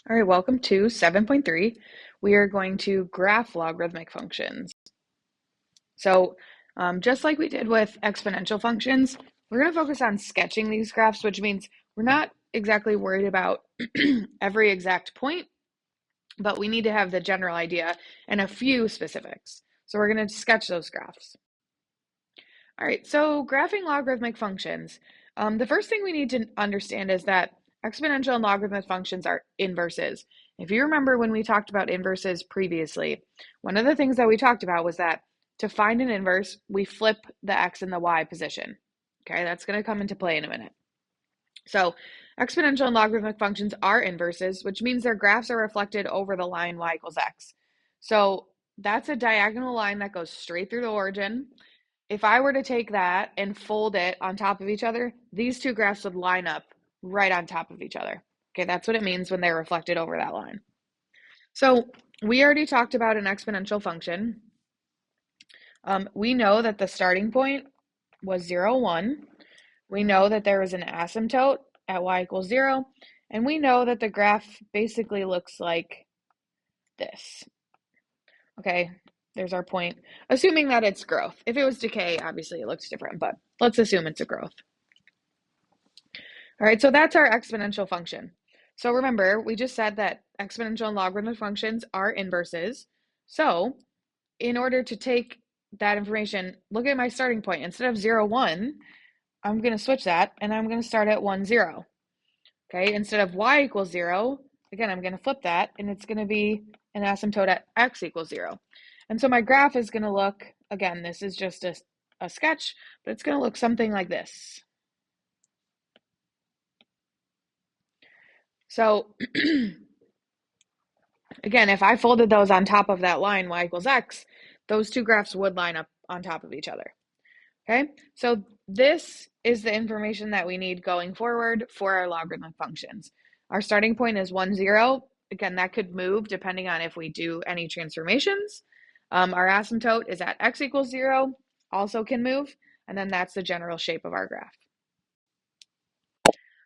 All right, welcome to 7.3. We are going to graph logarithmic functions. So just like we did with exponential functions, we're going to focus on sketching these graphs, which means we're not exactly worried about every exact point, but we need to have the general idea and a few specifics. So we're going to sketch those graphs. All right, so graphing logarithmic functions. The first thing we need to understand is that exponential and logarithmic functions are inverses. If you remember when we talked about inverses previously, one of the things that we talked about was that to find an inverse, we flip the x and the y position. Okay, that's going to come into play in a minute. So exponential and logarithmic functions are inverses, which means their graphs are reflected over the line y equals x. So that's a diagonal line that goes straight through the origin. If I were to take that and fold it on top of each other, these two graphs would line up right on top of each other. Okay, that's what it means when they're reflected over that line. So we already talked about an exponential function. We know that the starting point was 0, 1. We know that there is an asymptote at y equals 0. And we know that the graph basically looks like this. Okay, there's our point, assuming that it's growth. If it was decay, obviously it looks different, but let's assume it's a growth. All right, so that's our exponential function. So remember, we just said that exponential and logarithmic functions are inverses. So in order to take that information, look at my starting point. Instead of 0, 1, I'm going to switch that, and I'm going to start at 1, 0. Okay, instead of y equals 0, again, I'm going to flip that, and it's going to be an asymptote at x equals 0. And so my graph is going to look, again, this is just a sketch, but it's going to look something like this. So again, if I folded those on top of that line, y equals x, those two graphs would line up on top of each other. Okay, so this is the information that we need going forward for our logarithmic functions. Our starting point is 1, 0. Again, that could move depending on if we do any transformations. Our asymptote is at x equals 0, also can move, and then that's the general shape of our graph.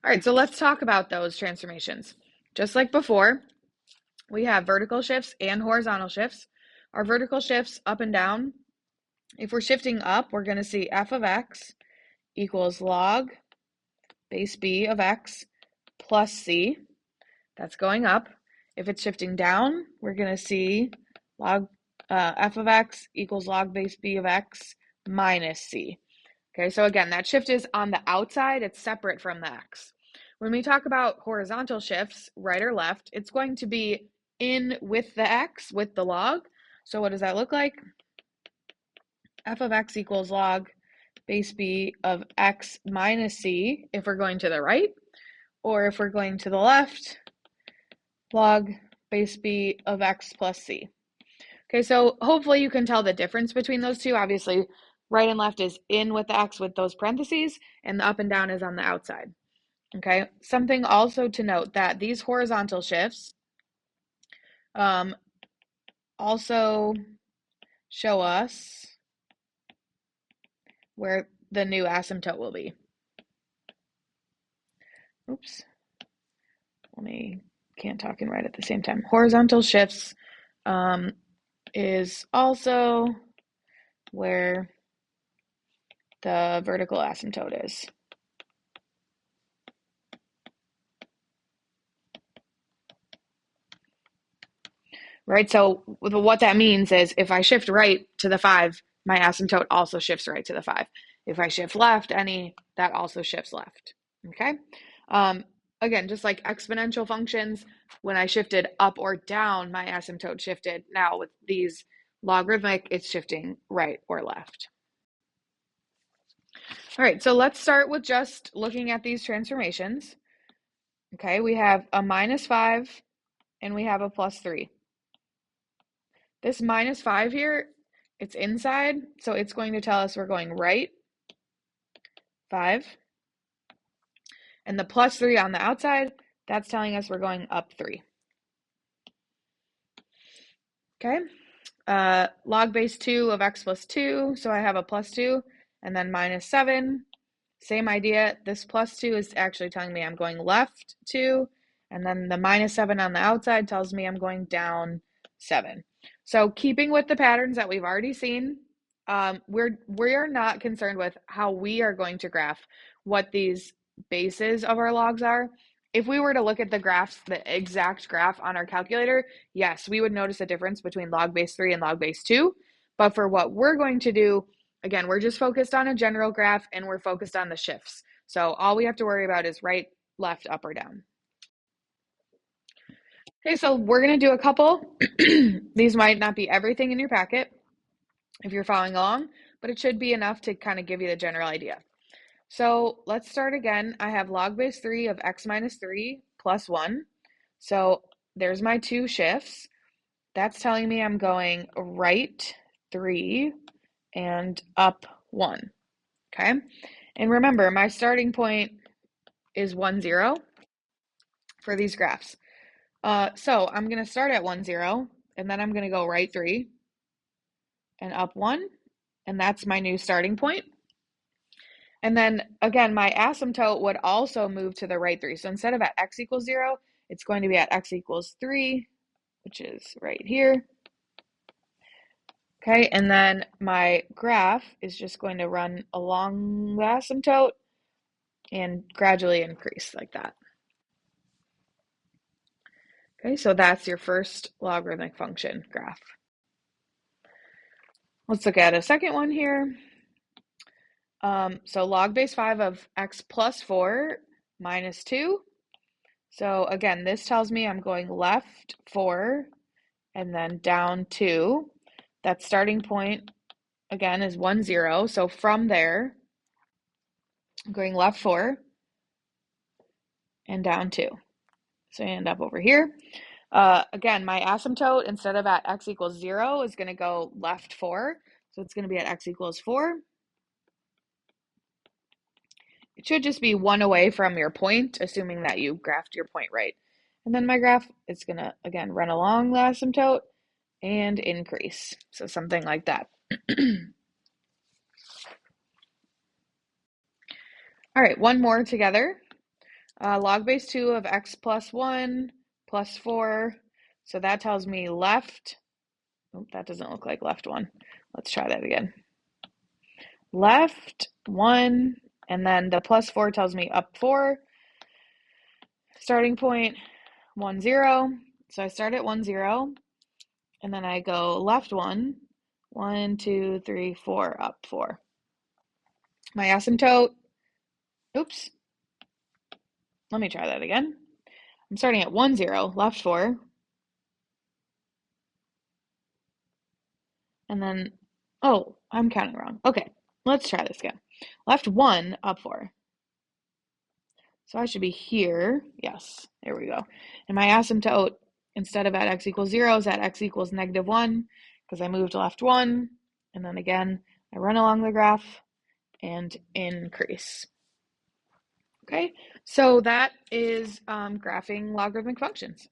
All right, so let's talk about those transformations. Just like before, we have vertical shifts and horizontal shifts. Our vertical shifts up and down. If we're shifting up, we're going to see f of x equals log base b of x plus c. That's going up. If it's shifting down, we're going to see log f of x equals log base b of x minus c. Okay, so again, that shift is on the outside. It's separate from the x. When we talk about horizontal shifts, right or left, it's going to be in with the x, with the log. So what does that look like? F of x equals log base b of x minus c if we're going to the right, or if we're going to the left, log base b of x plus c. Okay, so hopefully you can tell the difference between those two. Obviously, right and left is in with the x with those parentheses, and the up and down is on the outside. Okay, something also to note that these horizontal shifts also show us where the new asymptote will be. Oops. Can't talk and write at the same time. Horizontal shifts is also where the vertical asymptote is. Right, so what that means is if I shift right to the 5, my asymptote also shifts right to the 5. If I shift left, that also shifts left. Okay. Again, just like exponential functions, when I shifted up or down, my asymptote shifted. Now with these logarithmic, it's shifting right or left. All right, so let's start with just looking at these transformations. Okay, we have a minus 5 and we have a plus 3. This minus 5 here, it's inside, so it's going to tell us we're going right 5. And the plus 3 on the outside, that's telling us we're going up 3. Okay, log base 2 of x plus 2, so I have a plus 2, and then minus 7. Same idea, this plus 2 is actually telling me I'm going left 2, And then the minus 7 on the outside tells me I'm going down 7. So keeping with the patterns that we've already seen, we're not concerned with how we are going to graph what these bases of our logs are. If we were to look at the graphs, the exact graph on our calculator, yes, we would notice a difference between log base 3 and log base 2. But for what we're going to do, again, we're just focused on a general graph and we're focused on the shifts. So all we have to worry about is right, left, up, or down. Okay, so we're going to do a couple. These might not be everything in your packet if you're following along, but it should be enough to kind of give you the general idea. So let's start again. I have log base 3 of x minus 3 plus 1. So there's my two shifts. That's telling me I'm going right 3 and up 1. Okay, and remember, my starting point is 1, 0 for these graphs. So I'm going to start at 1, 0, and then I'm going to go right 3 and up 1, and that's my new starting point. And then again, my asymptote would also move to the right 3. So instead of at x equals 0, it's going to be at x equals 3, which is right here. Okay, and then my graph is just going to run along the asymptote and gradually increase like that. Okay, so that's your first logarithmic function graph. Let's look at a second one here. So log base 5 of x plus 4 minus 2. So again, this tells me I'm going left 4 and then down 2. That starting point, again, is 1, 0. So from there, I'm going left 4 and down 2. So I end up over here. Again, my asymptote, instead of at x equals 0, is going to go left 4. So it's going to be at x equals 4. It should just be 1 away from your point, assuming that you graphed your point right. And then my graph is going to, again, run along the asymptote and increase. So something like that. All right, one more together. Log base 2 of x plus 1 plus 4. So that tells me left. Oh, that doesn't look like left 1. Let's try that again. Left 1, and then the plus 4 tells me up 4. Starting point 1, 0. So I start at 1, 0, and then I go left 1, 1, 2, 3, 4, up 4. My asymptote, oops, let me try that again. I'm starting at 1, 0, left 4, and then, oh, I'm counting wrong. Okay, let's try this again. Left 1, up 4. So I should be here. Yes, there we go. And my asymptote, instead of at x equals 0, is at x equals -1, because I moved left 1. And then again, I run along the graph and increase. Okay, so that is graphing logarithmic functions.